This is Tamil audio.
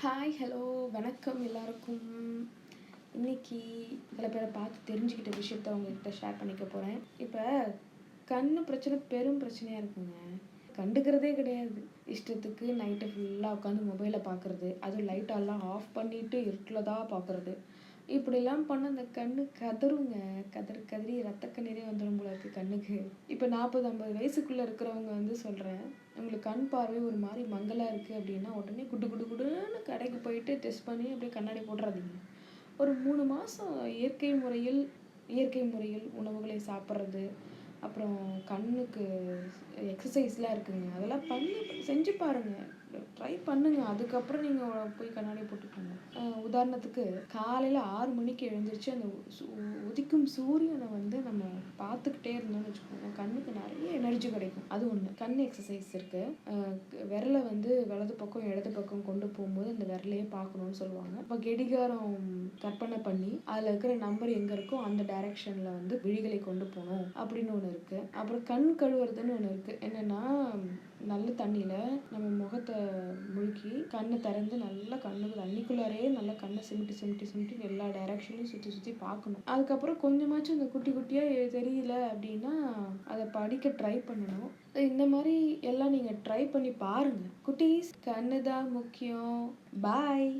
ஹாய், ஹலோ, வணக்கம் எல்லாருக்கும். இன்னைக்கு சில பேரை பார்த்து தெரிஞ்சுக்கிட்ட விஷயத்த உங்ககிட்ட ஷேர் பண்ணிக்க போகிறேன். இப்போ கண்ணு பிரச்சனை பெரும் பிரச்சனையாக இருக்குங்க. கண்டுக்கிறதே கிடையாது. இஷ்டத்துக்கு நைட்டு ஃபுல்லாக உட்காந்து மொபைலை பார்க்குறது, அதுவும் லைட்டெல்லாம் ஆஃப் பண்ணிவிட்டு இருட்டில் தான் பார்க்குறது. இப்படிலாம் பண்ண அந்த கண்ணு கதறுங்க. கதறி ரத்த கண்ணீரே வந்துடும் போல இருக்குது கண்ணுக்கு. இப்போ 40-50 வயசுக்குள்ளே இருக்கிறவங்க சொல்கிறேன், உங்களுக்கு கண் பார்வை ஒரு மாதிரி மங்கலாக இருக்குது அப்படின்னா உடனே குடு குடு குடுன்னு கடைக்கு போயிட்டு டெஸ்ட் பண்ணி அப்படியே கண்ணாடி போட்டுறாதீங்க. ஒரு 3 மாதம் இயற்கை முறையில் உணவுகளை சாப்பிட்றது, அப்புறம் கண்ணுக்கு எக்ஸசைஸ்லாம் இருக்குங்க. அதெல்லாம் செஞ்சு பாருங்கள், ட்ரை பண்ணுங்கள். அதுக்கப்புறம் நீங்கள் போய் கண்ணாடி போட்டுக்கோங்க. உதாரணத்துக்கு காலையில் 6 மணிக்கு எழுந்திரிச்சு அந்த உதிக்கும் சூரியனை நம்ம பார்த்துக்கிட்டே இருந்தோம்னு வச்சுக்கோங்க, கண்ணுக்கு நிறைய எனர்ஜி கிடைக்கும். அது ஒன்று. கண் எக்ஸசைஸ் இருக்குது. விரலை வலது பக்கம் இடது பக்கம் கொண்டு போகும்போது அந்த விரலையே பார்க்கணுன்னு சொல்லுவாங்க. இப்போ கடிகாரம் கற்பனை பண்ணி அதில் இருக்கிற நம்பர் எங்கே இருக்கோ அந்த டைரக்ஷனில் விழிகளை கொண்டு போகணும் அப்படின்னு ஒன்று இருக்குது. அப்புறம் கண் கழுவுறதுன்னு ஒன்று இருக்குது. என்னென்னா, நல்ல தண்ணியில் நம்ம முகத்தை முழுக்கி கண்ணை திறந்து நல்லா கண்ணுக்கு தண்ணிக்குள்ளாரே நல்லா கண்ணை சிமிட்டி எல்லா டைரக்ஷன்லையும் சுற்றி பார்க்கணும். அதுக்கப்புறம் கொஞ்சமாச்சும் இந்த குட்டி குட்டியாக தெரியல அப்படின்னா அதை படிக்க ட்ரை பண்ணணும். இந்த மாதிரி எல்லாம் நீங்கள் ட்ரை பண்ணி பாருங்கள் குட்டீஸ். கண்ணு தான் முக்கியம். பாய்.